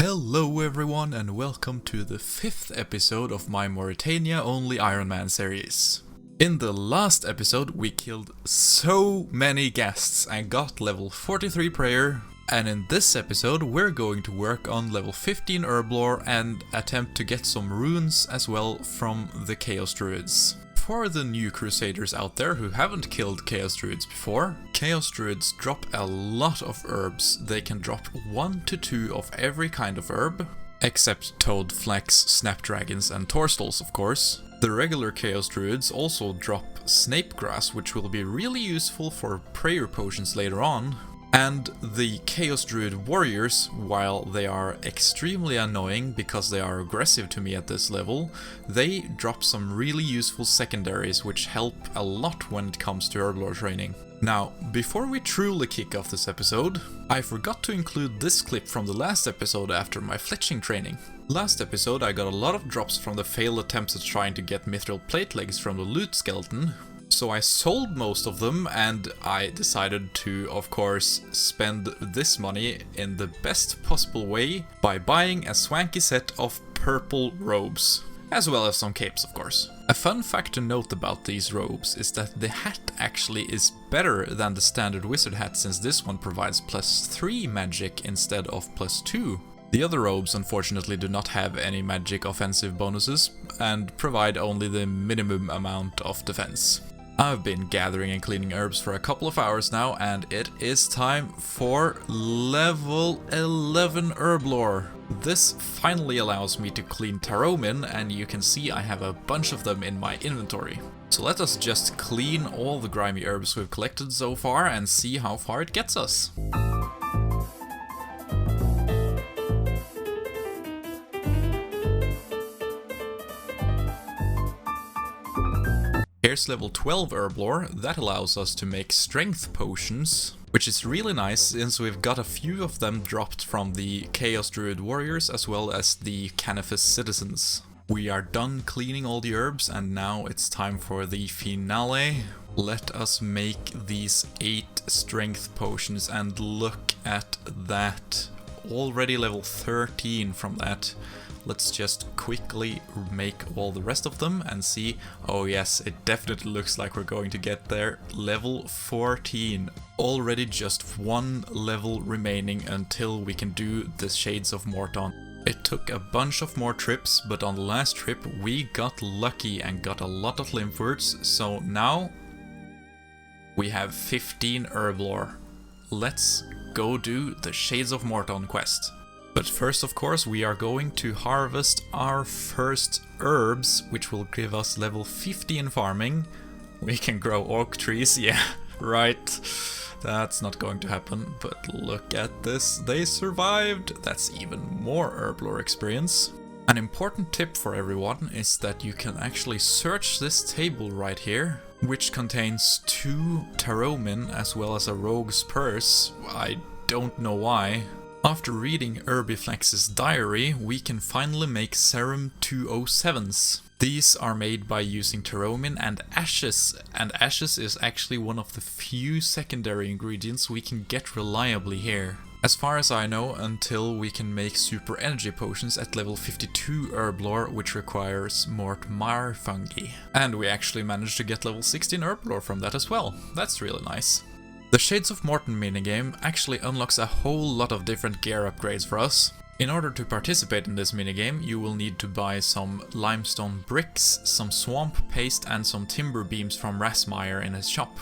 Hello everyone and welcome to the 5th episode of my Morytania only Ironman series. In the last episode we killed so many guests and got level 43 prayer, and in this episode we're going to work on level 15 herblore and attempt to get some runes as well from the Chaos Druids. For the new crusaders out there who haven't killed Chaos Druids before, Chaos Druids drop a lot of herbs. They can drop 1 to 2 of every kind of herb, except toad, flax, snapdragons and torstals of course. The regular Chaos Druids also drop snape grass, which will be really useful for prayer potions later on. And the Chaos Druid warriors, while they are extremely annoying because they are aggressive to me at this level, they drop some really useful secondaries which help a lot when it comes to herblore training. Now, before we truly kick off this episode, I forgot to include this clip from the last episode after my fletching training. Last episode I got a lot of drops from the failed attempts at trying to get mithril plate legs from the loot skeleton. So I sold most of them and I decided to, of course, spend this money in the best possible way by buying a swanky set of purple robes, as well as some capes of course. A fun fact to note about these robes is that the hat actually is better than the standard wizard hat, since this one provides +3 magic instead of +2. The other robes unfortunately do not have any magic offensive bonuses and provide only the minimum amount of defense. I've been gathering and cleaning herbs for a couple of hours now, and it is time for level 11 herblore. This finally allows me to clean taromin, and you can see I have a bunch of them in my inventory. So let us just clean all the grimy herbs we've collected so far and see how far it gets us. Here's level 12 herblore. That allows us to make strength potions, which is really nice since we've got a few of them dropped from the Chaos Druid warriors as well as the Canifus citizens. We are done cleaning all the herbs and now it's time for the finale. Let us make these 8 strength potions, and look at that. Already level 13 from that. Let's just quickly make all the rest of them and see. Oh yes, it definitely looks like we're going to get there. Level 14. Already just 1 level remaining until we can do the Shades of Mort'ton. It took a bunch of more trips, but on the last trip we got lucky and got a lot of lymph words. So now we have 15 herblore. Let's go do the Shades of Mort'ton quest. But first, of course, we are going to harvest our first herbs, which will give us level 15 farming. We can grow oak trees, yeah, right. That's not going to happen, but look at this, they survived. That's even more herblore experience. An important tip for everyone is that you can actually search this table right here, which contains 2 taromin as well as a rogue's purse. I don't know why. After reading Herbiflex's diary, we can finally make serum 207s. These are made by using taromin and ashes is actually one of the few secondary ingredients we can get reliably here. As far as I know, until we can make super energy potions at level 52 herblore, which requires mort'ton fungi. And we actually managed to get level 16 herblore from that as well. That's really nice. The Shades of Mort'ton minigame actually unlocks a whole lot of different gear upgrades for us. In order to participate in this minigame, you will need to buy some limestone bricks, some swamp paste and some timber beams from Rasmeyer in his shop.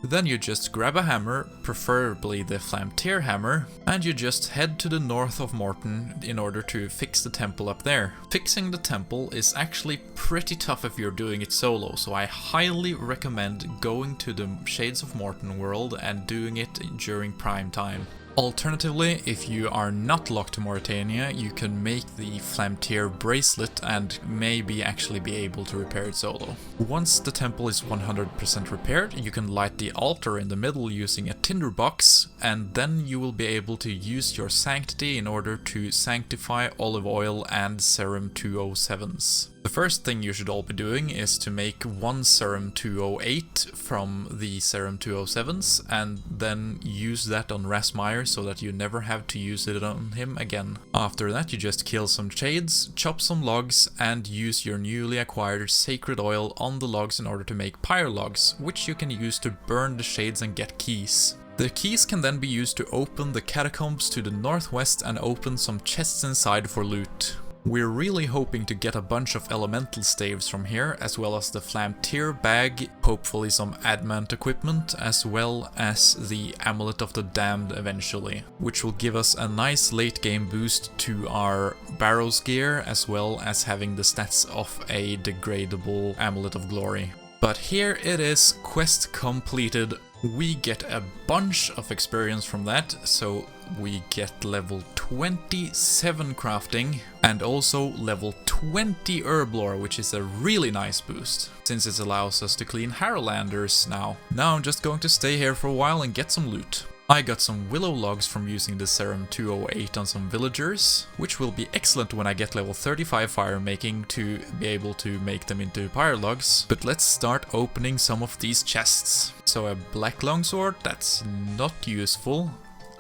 Then you just grab a hammer, preferably the Flamteer hammer, and you just head to the north of Mort'ton in order to fix the temple up there. Fixing the temple is actually pretty tough if you're doing it solo, so I highly recommend going to the Shades of Mort'ton world and doing it during prime time. Alternatively, if you are not locked to Morytania, you can make the Flamteer bracelet and maybe actually be able to repair it solo. Once the temple is 100% repaired, you can light the altar in the middle using a tinderbox, and then you will be able to use your sanctity in order to sanctify olive oil and serum 207s. The first thing you should all be doing is to make 1 serum 208 from the serum 207s and then use that on Rasmeyer here so that you never have to use it on him again. After that you just kill some shades, chop some logs and use your newly acquired sacred oil on the logs in order to make pyre logs, which you can use to burn the shades and get keys. The keys can then be used to open the catacombs to the northwest and open some chests inside for loot. We're really hoping to get a bunch of elemental staves from here, as well as the flamtier bag, hopefully some adamant equipment, as well as the amulet of the damned eventually, which will give us a nice late game boost to our barrows gear, as well as having the stats of a degradable amulet of glory. But here it is, quest completed. We get a bunch of experience from that, so we get level 27 crafting and also level 20 herb lore, which is a really nice boost, since it allows us to clean Harrowlanders now. Now I'm just going to stay here for a while and get some loot. I got some willow logs from using the serum 208 on some villagers, which will be excellent when I get level 35 fire making to be able to make them into pyre logs. But let's start opening some of these chests. So a black longsword, that's not useful.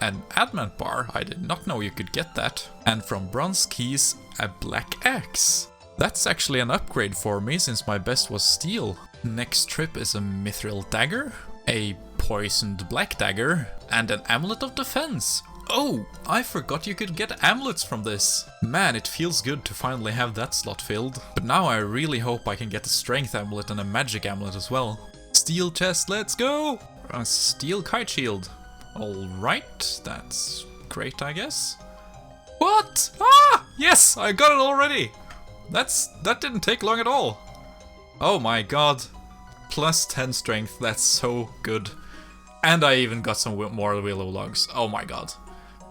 An adamant bar, I did not know you could get that. And from bronze keys, a black axe. That's actually an upgrade for me since my best was steel. Next trip is a mithril dagger, a poisoned black dagger, and an amulet of defense. Oh, I forgot you could get amulets from this. Man, it feels good to finally have that slot filled. But now I really hope I can get a strength amulet and a magic amulet as well. Steel chest, let's go! A steel kite shield. Alright, that's great, I guess. What? Ah! Yes, I got it already! That didn't take long at all. Oh my god. Plus 10 strength, that's so good. And I even got some more willow logs. Oh my god.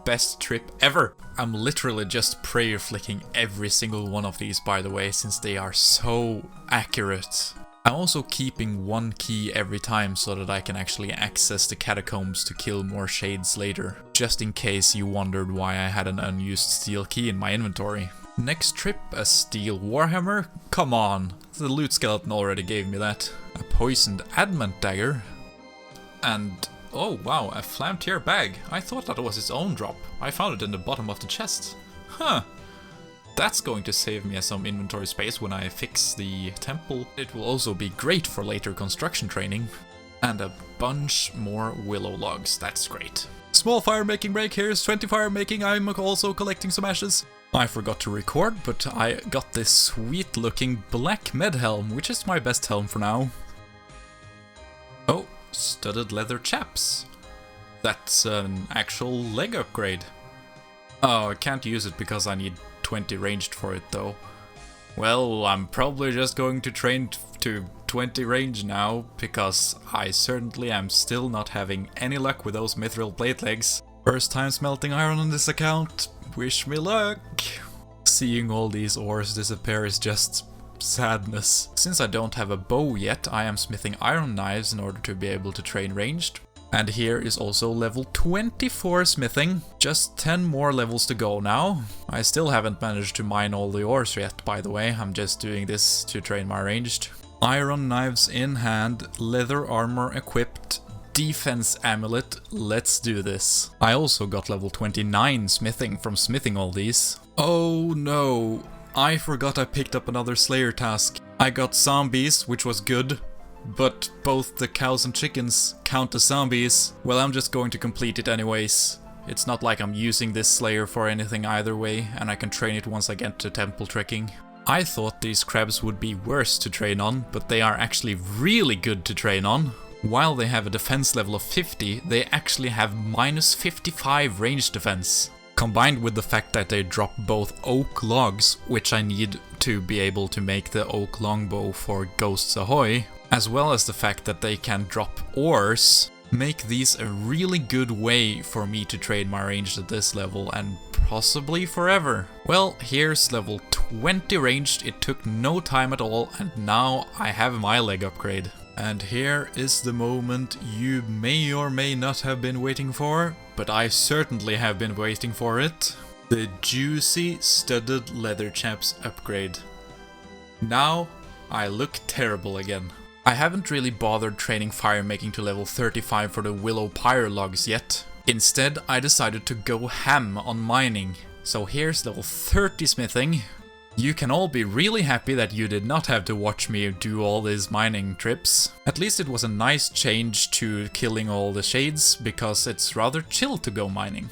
Best trip ever. I'm literally just prayer flicking every single one of these, by the way, since they are so accurate. I'm also keeping one key every time so that I can actually access the catacombs to kill more shades later. Just in case you wondered why I had an unused steel key in my inventory. Next trip, a steel warhammer? Come on, the loot skeleton already gave me that. A poisoned adamant dagger. And, oh wow, a flamtier bag. I thought that was its own drop. I found it in the bottom of the chest. Huh. That's going to save me some inventory space when I fix the temple. It will also be great for later construction training. And a bunch more willow logs, that's great. Small fire making break, here's 20 fire making, I'm also collecting some ashes. I forgot to record, but I got this sweet looking black med helm, which is my best helm for now. Oh, studded leather chaps. That's an actual leg upgrade. Oh, I can't use it because I need 20 ranged for it though. Well, I'm probably just going to train to 20 range now, because I certainly am still not having any luck with those mithril plate legs. First time smelting iron on this account, wish me luck! Seeing all these ores disappear is just sadness. Since I don't have a bow yet, I am smithing iron knives in order to be able to train ranged. And here is also level 24 smithing. Just 10 more levels to go now. I still haven't managed to mine all the ores yet, by the way. I'm just doing this to train my ranged. Iron knives in hand, leather armor equipped, defense amulet, let's do this. I also got level 29 smithing from smithing all these. Oh no, I forgot I picked up another slayer task. I got zombies, which was good. But both the cows and chickens count as zombies. Well, I'm just going to complete it anyways. It's not like I'm using this slayer for anything either way, and I can train it once I get to temple trekking. I thought these crabs would be worse to train on, but they are actually really good to train on. While they have a defense level of 50, they actually have minus 55 range defense. Combined with the fact that they drop both oak logs, which I need to be able to make the oak longbow for Ghosts Ahoy, as well as the fact that they can drop ores, make these a really good way for me to train my ranged at this level and possibly forever. Well, here's level 20 ranged, it took no time at all, and now I have my leg upgrade. And here is the moment you may or may not have been waiting for, but I certainly have been waiting for it. The juicy studded leather chaps upgrade. Now I look terrible again. I haven't really bothered training fire making to level 35 for the willow pyre logs yet, Instead, I decided to go ham on mining. So here's level 30 smithing. You can all be really happy that you did not have to watch me do all these mining trips. At least it was a nice change to killing all the shades, because it's rather chill to go mining.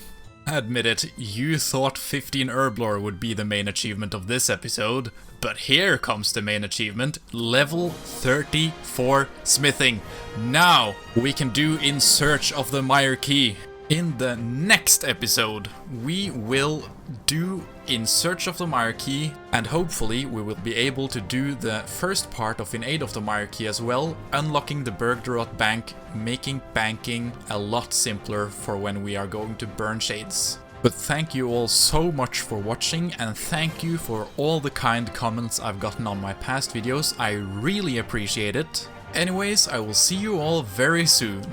Admit it, you thought 15 herblore would be the main achievement of this episode, but here comes the main achievement, level 34 smithing. Now we can do In Search of the Mire Key. In the next episode, we will do In Search of the Mire Key, and hopefully we will be able to do the first part of In Aid of the Mire Key as well, unlocking the Bergdorot Bank, making banking a lot simpler for when we are going to burn shades. But thank you all so much for watching, and thank you for all the kind comments I've gotten on my past videos. I really appreciate it. Anyways, I will see you all very soon.